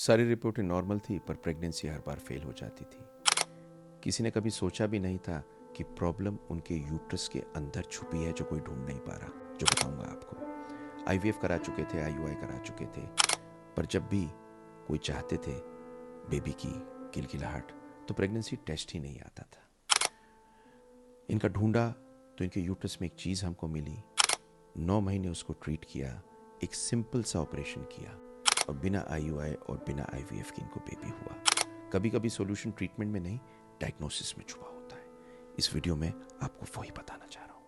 सारी रिपोर्टें नॉर्मल थी, पर प्रेगनेंसी हर बार फेल हो जाती थी। किसी ने कभी सोचा भी नहीं था कि प्रॉब्लम उनके यूट्रस के अंदर छुपी है, जो कोई ढूंढ नहीं पा रहा, जो बताऊंगा आपको। आईवीएफ करा चुके थे, आईयूआई करा चुके थे, पर जब भी कोई चाहते थे बेबी की किलकिलाहट, तो प्रेगनेंसी टेस्ट ही नहीं आता था। इनका ढूंढा तो इनके यूट्रस में एक चीज़ हमको मिली। 9 महीने उसको ट्रीट किया, एक सिंपल सा ऑपरेशन किया, और बिना आईयूआई और बिना आईवीएफ के इनको बेबी हुआ। कभी कभी सॉल्यूशन ट्रीटमेंट में नहीं, डायग्नोसिस में छुपा होता है। इस वीडियो में आपको वही बताना चाह रहा हूँ।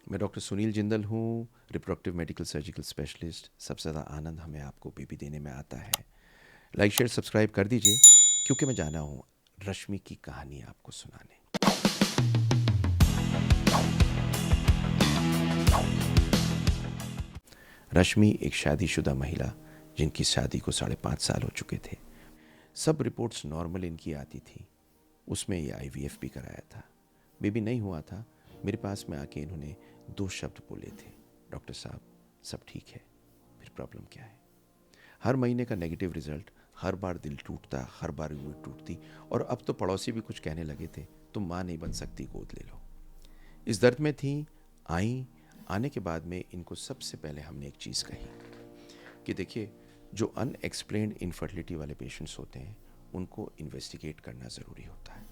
मैं डॉक्टर सुनील जिंदल हूँ, रिप्रोडक्टिव मेडिकल सर्जिकल स्पेशलिस्ट। सबसे ज़्यादा आनंद हमें आपको बेबी देने में आता है। लाइक शेयर सब्सक्राइब कर दीजिए, क्योंकि मैं जाना हूँ रश्मि की कहानी आपको सुनाने। रश्मि एक शादीशुदा महिला, जिनकी शादी को 5.5 साल हो चुके थे। सब रिपोर्ट्स नॉर्मल इनकी आती थी। उसमें ये आईवीएफ भी कराया था, बेबी नहीं हुआ था। मेरे पास में आके इन्होंने 2 शब्द बोले थे, डॉक्टर साहब सब ठीक है, फिर प्रॉब्लम क्या है। हर महीने का नेगेटिव रिजल्ट, हर बार दिल टूटता, हर बार उम्मीद टूटती, और अब तो पड़ोसी भी कुछ कहने लगे थे, तुम माँ नहीं बन सकती, गोद ले लो। इस दर्द में थी। आने के बाद में इनको सबसे पहले हमने एक चीज़ कही कि देखिए, जो अनएक्सप्लेन्ड इनफर्टिलिटी वाले पेशेंट्स होते हैं, उनको इन्वेस्टिगेट करना ज़रूरी होता है।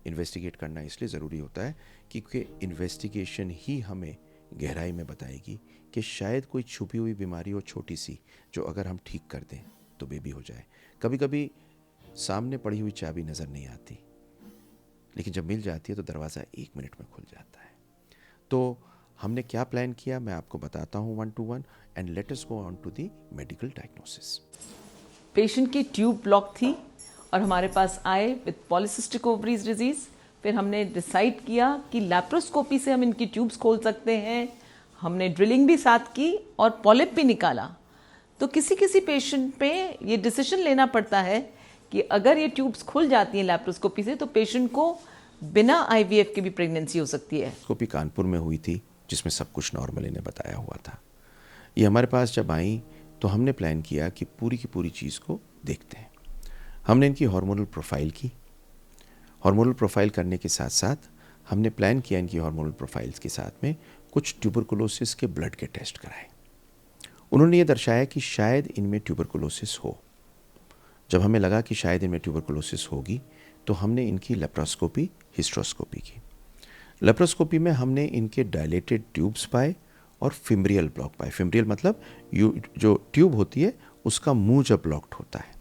इन्वेस्टिगेट करना इसलिए ज़रूरी होता है क्योंकि इन्वेस्टिगेशन ही हमें गहराई में बताएगी कि शायद कोई छुपी हुई बीमारी हो, छोटी सी, जो अगर हम ठीक कर दें तो बेबी हो जाए। कभी कभी सामने पड़ी हुई चाबी नज़र नहीं आती, लेकिन जब मिल जाती है तो दरवाज़ा 1 मिनट में खुल जाता है। तो हमने क्या प्लान किया, मैं आपको बताता हूँ 1 to 1, and let us go on to the medical diagnosis. Patient की ट्यूब ब्लॉक थी और हमारे पास आए विद पॉलीसिस्टिक ओवरीज डिजीज। फिर हमने डिसाइड किया कि लैप्रोस्कोपी से हम इनकी ट्यूब्स खोल सकते हैं। हमने ड्रिलिंग भी साथ की और पॉलिप भी निकाला। तो किसी किसी पेशेंट पे ये डिसीजन लेना पड़ता है कि अगर ये ट्यूब्स खुल जाती हैं लैप्रोस्कोपी से, तो पेशेंट को बिना आईवीएफ के भी प्रेगनेंसी हो सकती है। स्कोपी कानपुर में हुई थी, जिसमें सब कुछ नॉर्मल इन्हें बताया हुआ था। ये हमारे पास जब आई तो हमने प्लान किया कि पूरी की पूरी चीज़ को देखते हैं। हमने इनकी हार्मोनल प्रोफाइल की। हार्मोनल प्रोफाइल करने के साथ साथ हमने प्लान किया इनकी हार्मोनल प्रोफाइल्स के साथ में कुछ ट्यूबरकुलोसिस के ब्लड के टेस्ट कराए। उन्होंने ये दर्शाया कि शायद इनमें ट्यूबरकुलोसिस हो। जब हमें लगा कि शायद इनमें ट्यूबरकुलोसिस होगी, तो हमने इनकी लेप्रोस्कोपी, हिस्ट्रोस्कोपी की। लेप्रोस्कोपी में हमने इनके डायलेटेड ट्यूब्स पाए और फिम्ब्रियल ब्लॉक पाए। फिम्ब्रियल मतलब जो ट्यूब होती है उसका मुंह जब ब्लॉक्ड होता है।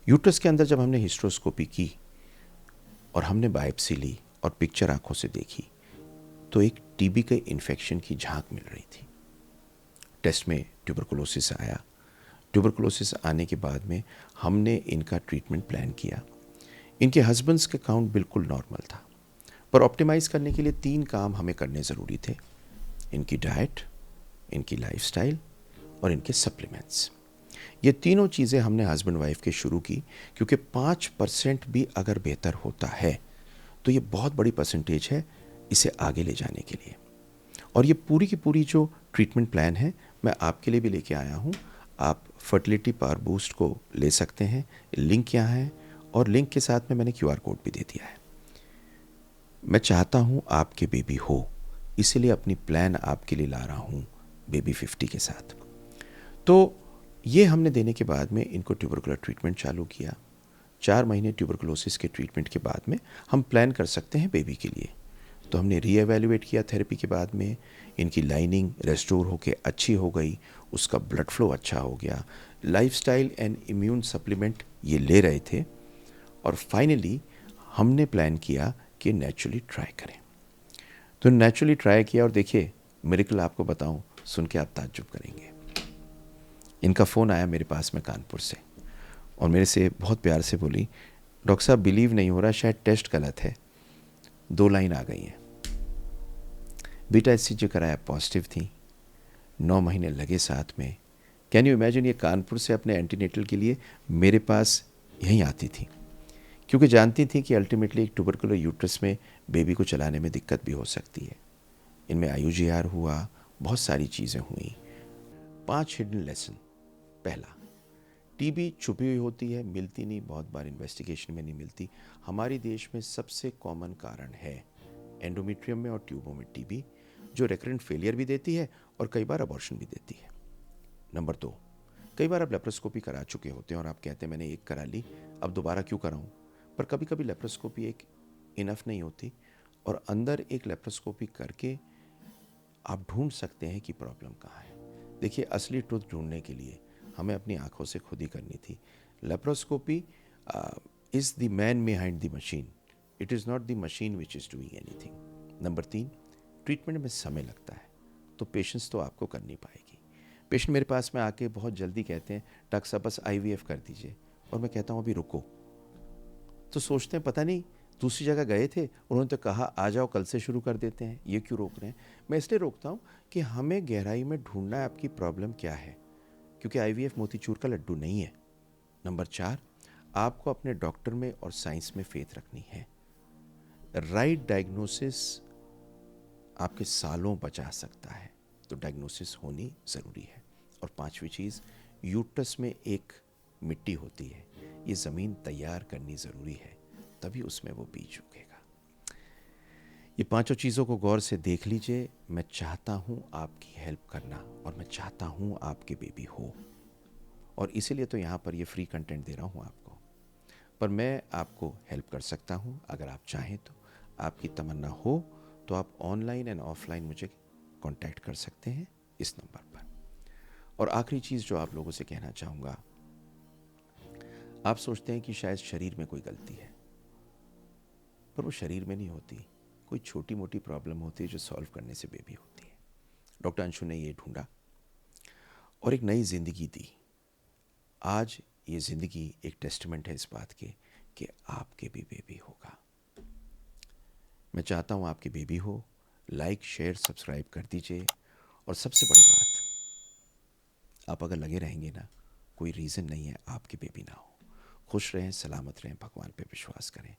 यूट्रस के अंदर जब हमने हिस्ट्रोस्कोपी की और हमने बायोप्सी ली और पिक्चर आंखों से देखी, तो एक टीबी के इन्फेक्शन की झांक मिल रही थी। टेस्ट में ट्यूबरकुलोसिस आया। ट्यूबरकुलोसिस आने के बाद में हमने इनका ट्रीटमेंट प्लान किया। इनके हस्बैंड्स के काउंट बिल्कुल नॉर्मल था, पर ऑप्टिमाइज करने के लिए 3 काम हमें करने ज़रूरी थे: इनकी डाइट, इनकी लाइफस्टाइल और इनके सप्लीमेंट्स। ये तीनों चीज़ें हमने हस्बैंड वाइफ के शुरू की, क्योंकि 5% भी अगर बेहतर होता है तो ये बहुत बड़ी परसेंटेज है इसे आगे ले जाने के लिए। और ये पूरी की पूरी जो ट्रीटमेंट प्लान है, मैं आपके लिए भी लेके आया हूँ। आप फर्टिलिटी पावर बूस्ट को ले सकते हैं, लिंक यहाँ है, और लिंक के साथ में मैंने QR कोड भी दे दिया है। मैं चाहता हूँ आपके बेबी हो, इसीलिए अपनी प्लान आपके लिए ला रहा हूँ बेबी 50 के साथ। तो ये हमने देने के बाद में इनको ट्यूबरकुलर ट्रीटमेंट चालू किया। 4 महीने ट्यूबरकुलोसिस के ट्रीटमेंट के बाद में हम प्लान कर सकते हैं बेबी के लिए। तो हमने रीएवैल्यूएट किया थेरेपी के बाद में। इनकी लाइनिंग रेस्टोर होके अच्छी हो गई, उसका ब्लड फ्लो अच्छा हो गया, लाइफस्टाइल एंड इम्यून सप्लीमेंट ये ले रहे थे, और फाइनली हमने प्लान किया कि नेचुरली ट्राई करें। तो नेचुरली ट्राई किया, और देखिए मिरेकल आपको बताऊं, सुन के आप ताज्जुब करेंगे। इनका फ़ोन आया मेरे पास में कानपुर से, और मेरे से बहुत प्यार से बोली, डॉक्टर साहब बिलीव नहीं हो रहा, शायद टेस्ट गलत है। 2 लाइन आ गई हैं। बीटा HCG कराया, पॉजिटिव थी। 9 महीने लगे साथ में। कैन यू इमेजिन, ये कानपुर से अपने एंटीनेटल के लिए मेरे पास यहीं आती थी, क्योंकि जानती थी कि अल्टीमेटली एक ट्यूबरकुलर यूट्रस में बेबी को चलाने में दिक्कत भी हो सकती है। इनमें IUGR हुआ, बहुत सारी चीज़ें हुई। 5 हिडन लेसन। पहला, टीबी छुपी हुई होती है, मिलती नहीं, बहुत बार इन्वेस्टिगेशन में नहीं मिलती। हमारे देश में सबसे कॉमन कारण है एंडोमेट्रियम में और ट्यूबों में टीबी, जो रेकरेंट फेलियर भी देती है और कई बार अबॉर्शन भी देती है। नंबर 2, कई बार आप लेप्रोस्कोपी करा चुके होते हैं और आप कहते हैं मैंने एक करा ली, अब दोबारा क्यों कराऊं। पर कभी कभी लेप्रोस्कोपी एक इनफ नहीं होती और अंदर एक लेप्रोस्कोपी करके आप ढूंढ सकते हैं कि प्रॉब्लम कहाँ है। देखिए, असली ट्रुथ ढूंढने के लिए हमें अपनी आंखों से खुद ही करनी थी। Laparoscopy is the man behind the machine, it is not the machine which is doing anything. Number 3, treatment में समय लगता है, तो पेशेंस तो आपको करनी पाएगी। पेशेंट मेरे पास में आके बहुत जल्दी कहते हैं डॉक्टर साहब बस IVF कर दीजिए, और मैं कहता हूँ अभी रुको। तो सोचते हैं पता नहीं दूसरी जगह गए थे, उन्होंने तो कहा आ जाओ कल से शुरू कर देते हैं, ये क्यों रोक रहे हैं। मैं इसलिए रोकता हूँ कि हमें गहराई में ढूंढना है आपकी प्रॉब्लम क्या है, क्योंकि IVF मोतीचूर का लड्डू नहीं है। नंबर 4, आपको अपने डॉक्टर में और साइंस में फेथ रखनी है। राइट डायग्नोसिस आपके सालों बचा सकता है, तो डायग्नोसिस होनी ज़रूरी है। और 5वीं चीज़, यूट्रस में एक मिट्टी होती है, ये ज़मीन तैयार करनी ज़रूरी है, तभी उसमें वो बीज उगेगा। ये 5 चीज़ों को गौर से देख लीजिए। मैं चाहता हूँ आपकी हेल्प करना और मैं चाहता हूँ आपके बेबी हो, और इसीलिए तो यहाँ पर ये फ्री कंटेंट दे रहा हूँ आपको। पर मैं आपको हेल्प कर सकता हूँ अगर आप चाहें तो। आपकी तमन्ना हो तो आप ऑनलाइन एंड ऑफलाइन मुझे कांटेक्ट कर सकते हैं इस नंबर पर। और आखिरी चीज़ जो आप लोगों से कहना चाहूँगा, आप सोचते हैं कि शायद शरीर में कोई गलती है, पर वो शरीर में नहीं होती, कोई छोटी मोटी प्रॉब्लम होती है जो सॉल्व करने से बेबी होती है। डॉक्टर अंशु ने ये ढूंढा और एक नई ज़िंदगी दी। आज ये ज़िंदगी एक टेस्टमेंट है इस बात के कि आपके भी बेबी होगा। मैं चाहता हूँ आपके बेबी हो। लाइक, शेयर, सब्सक्राइब कर दीजिए। और सबसे बड़ी बात, आप अगर लगे रहेंगे ना, कोई रीज़न नहीं है आपके बेबी ना हो। खुश रहें, सलामत रहें, भगवान पे विश्वास करें,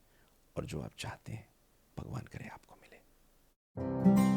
और जो आप चाहते हैं भगवान करे आपको मिले।